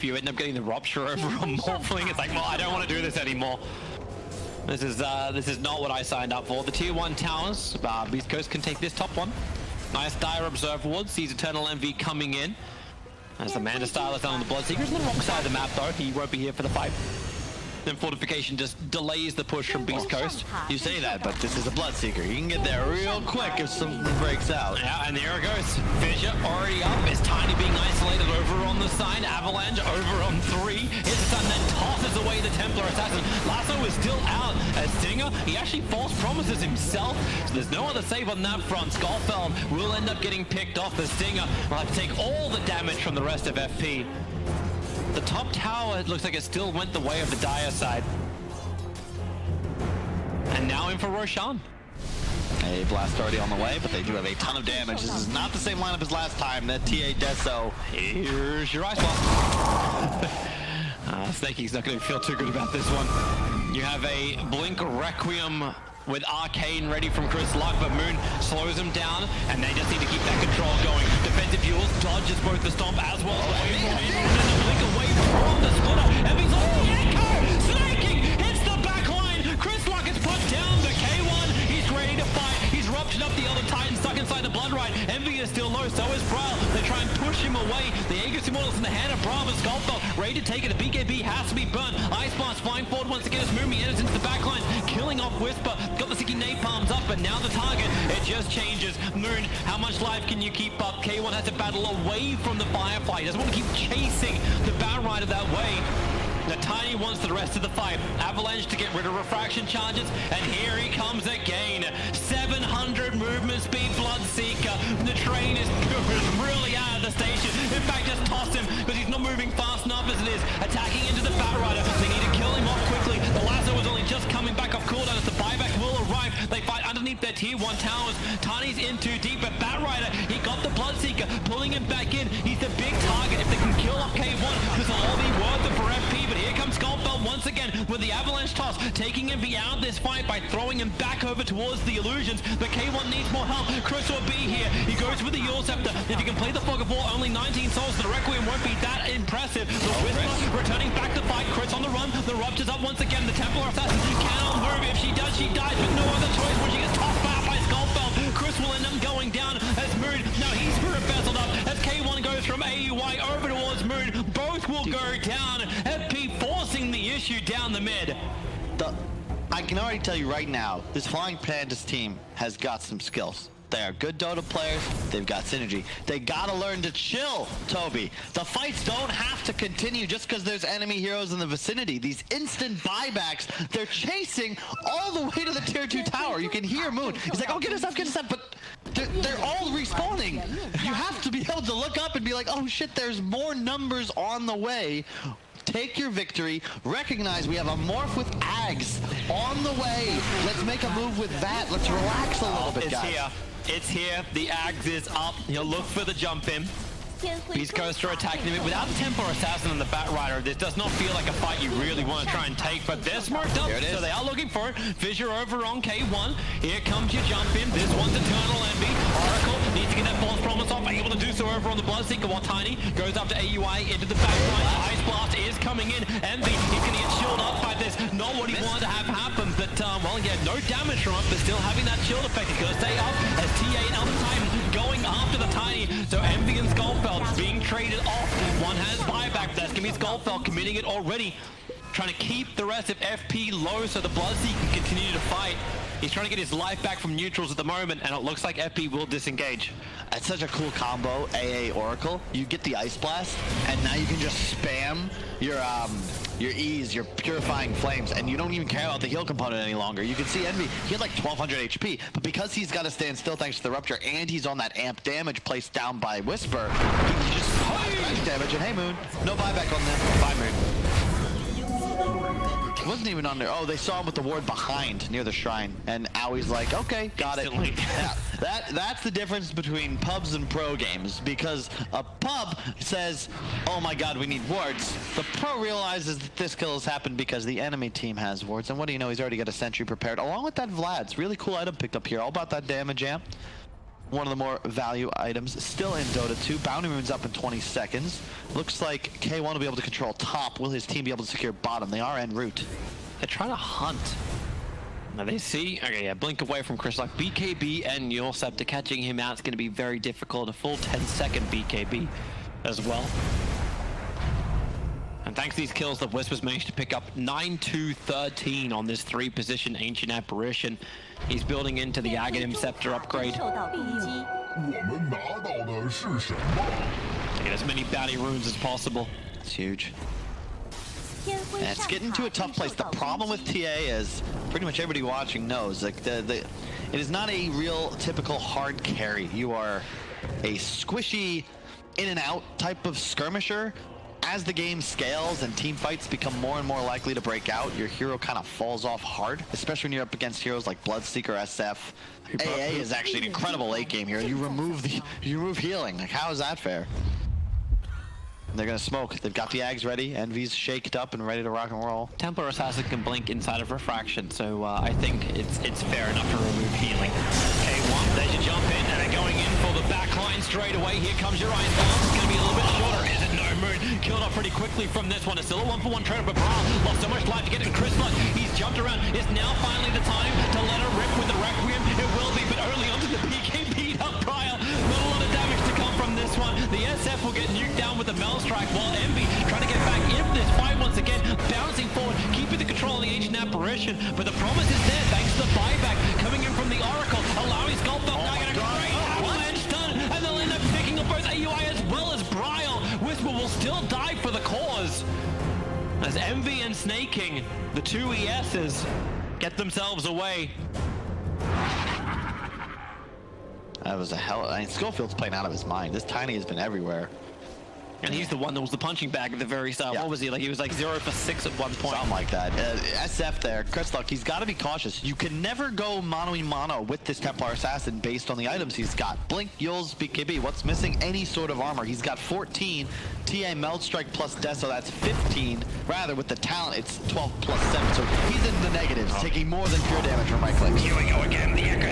you end up getting the rupture over on Morphling, it's like, well, I don't want to do this anymore. This is not what I signed up for. The tier 1 towers, Beast Coast can take this top one. Nice Dire Observe Ward, sees Eternal Envy coming in. As the Manda Stylus down on the Bloodseeker, on the wrong side of the map though, he won't be here for the fight. Then Fortification just delays the push from Beast Coast. You say that, but this is a Bloodseeker. You can get there real quick if something breaks out. Yeah, and there it goes. Fissure already up. Is Tiny being isolated over on the side. Avalanche over on 3. Hits the stun, then tosses away the Templar Assassin. Lasso is still out. As Stinger, he actually false promises himself. So there's no other save on that front. Skullfeld will end up getting picked off. The Stinger will have to take all the damage from the rest of FP. The top tower, it looks like it still went the way of the Dire side. And now in for Roshan. A blast already on the way, but they do have a ton of damage. This is not the same lineup as last time. That TA Deso. Here's your Ice Blast. Snakey's not going to feel too good about this one. You have a Blink Requiem with Arcane ready from Chris Luck, but Moon slows him down, and they just need to keep that control going. Defensive fuels dodges both the Stomp as well as the Wave, and the Blink away from the Splitter. Envy's on the Echo! Snaking hits the back line! Chris Luck has put down the K1. He's ready to fight. He's ruptured up the other Titan, stuck inside the Blood Ride. Envy is still low, so is Brawl. They try and push him away. The Aegis Immortals in the hand of Brawl and Skullfeld, ready to take it. The BKB has to be burnt. Ice Blast flying forward once again as Moomy enters into the back line, killing off Whisper. Got the sticky napalms up, but now the target, it just changes. Moon, how much life can you keep up? K1 has to battle away from the Firefly. He doesn't want to keep chasing the Bat Rider that way. The Tiny wants the rest of the fight. Avalanche to get rid of refraction charges, and here he comes again. 700 movement speed Bloodseeker. The train is really out of the station. In fact, just toss him because he's not moving fast enough as it is. Attacking into the Bat Rider. They need to kill him off quickly. The lasso is only just coming back off cooldown as the buyback will arrive. They fight underneath their tier 1 towers. Tiny's in too deep, but Bat Rider, he got the Bloodseeker, pulling him back in. He's the big target. If they can kill off K1, this will all be worth it for FP, but here comes Skullfeld once again with the Avalanche toss, taking him beyond this fight by throwing him back over towards the illusions. But K1 needs more help. Chris will be here. He goes with the Eul Scepter. If he can play the Fog of War, only 19 souls, the Requiem won't be that impressive. The Whisper returning back to fight. Chris on the run. The Rupture's up once again. The Templar Assassin cannot move. If she does, she dies, but no other choice when she gets tossed back by Skullfeld. Chris will end up going down as Moon. Now he's spirit vesseled up as K1 goes from AUI over towards Moon. Both will go down. FP forcing the issue down the mid. I can already tell you right now, this Flying Pandas team has got some skills. They are good Dota players. They've got synergy. They gotta learn to chill, Toby. The fights don't have to continue just because there's enemy heroes in the vicinity. These instant buybacks, they're chasing all the way to the tier 2 tower. You can hear Moon. He's like, oh, get us up, but they're all respawning. You have to be able to look up and be like, oh shit, there's more numbers on the way. Take your victory. Recognize we have a morph with Ags on the way. Let's make a move with that. Let's relax a little bit, guys. It's here. It's here. The Ags is up. He'll look for the jump in. Beast Coast are attacking him without the Templar Assassin and the Bat Rider. This does not feel like a fight you really want to try and take, but they're smoked up, so they are looking for it. Fissure over on K1. Here comes your jump in. This one's Eternal Envy. Oracle needs to get that false promise off, able to do so over on the Bloodseeker while Tiny goes up to AUI into the back line. Ice Blast is coming in. Envy, he's going to get chilled up by this. Not what he wanted to have happen, but well, yeah, no damage from it, but still having that shield effect. He's going to stay up as TA and other Titan going after the Tiny. So Envy and Skullfeld being traded off. One has buyback. That's going to be Skullfeld committing it already. Trying to keep the rest of FP low so the Bloodseeker can continue to fight. He's trying to get his life back from neutrals at the moment, and it looks like FP will disengage. That's such a cool combo, AA Oracle. You get the Ice Blast, and now you can just spam your E's, your Purifying Flames, and you don't even care about the heal component any longer. You can see Envy, he had like 1200 HP, but because he's got to stand still thanks to the Rupture, and he's on that amp damage placed down by Whisper, he just damage, and hey Moon, no buyback on them. Bye Moon. Wasn't even on there. Oh, they saw him with the ward behind near the shrine, and Owie's like, okay, got Instantly. it. Yeah, that's the difference between pubs and pro games, because a pub says, oh my god, we need wards. The pro realizes that this kill has happened because the enemy team has wards, and what do you know, he's already got a sentry prepared, along with that Vlad's really cool item picked up here, all about that damage amp. one of the more value items still in Dota 2. Bounty Rune's up in 20 seconds. Looks like K1 will be able to control top. Will his team be able to secure bottom? They are en route. They're trying to hunt. Now they see, okay, yeah, blink away from Chris Luck. BKB and Yulsepta catching him out is going to be very difficult. A full 10-second BKB as well. And thanks to these kills, the Whispers managed to pick up 9-2-13 on this 3-position Ancient Apparition. He's building into the Aghanim Scepter upgrade.受到攻击。 我们拿到的是什么？ To get as many bounty runes as possible. It's huge. 天辉 And it's 战 getting to 塔 a tough 正 place. 受 The 到 problem 攻 with 击。 TA is pretty much everybody watching knows like it is not a real typical hard carry. You are a squishy in and out type of skirmisher. As the game scales and team fights become more and more likely to break out, your hero kind of falls off hard, especially when you're up against heroes like Bloodseeker, SF. AA is actually an incredible late game hero. You remove healing. Like, how is that fair? They're gonna smoke. They've got the Ags ready. Envy's shaked up and ready to rock and roll. Templar Assassin can blink inside of Refraction, so I think it's fair enough to remove healing. K1, they should jump in, and they're going in for the back line straight away. Here comes your Iron Balance. It's going to be a little bit shorter. Is it? No, Moon killed off pretty quickly from this one. It's still a 1-for-1 trade, but Brawl lost so much life to get in. Chris Luck, he's jumped around. It's now finally the time to let her rip with the Requiem. It will be, but only onto the BKB up Briar. Not a lot of damage to come from this one. The SF will get nuked down with the Mel Strike, while Envy trying to get back in this fight once again, bouncing forward, keeping the control of the Ancient Apparition. But the promise is there thanks to the buyback coming in from the Oracle, allowing Skullfuck now get a great avalanche done, and they'll end up picking up both AUI as well as Bryle. Whisper will still die for the cause. As Envy and Snaking, the two ESs, get themselves away. That was a hell. I mean, Schofield's playing out of his mind. This Tiny has been everywhere. And he's the one that was the punching bag at the very start. Yeah. What was he like? He was like 0 for 6 at one point. Something like that. SF there, Chris Luck, he's got to be cautious. You can never go mano-a-mano with this Templar Assassin based on the items he's got. Blink, Yules, BKB. What's missing? Any sort of armor. He's got 14. TA Meld Strike plus Deso, that's 15. Rather, with the talent, it's 12 plus 7. So he's in the negatives, taking more than pure damage from right clicks. Here we go again. The Echo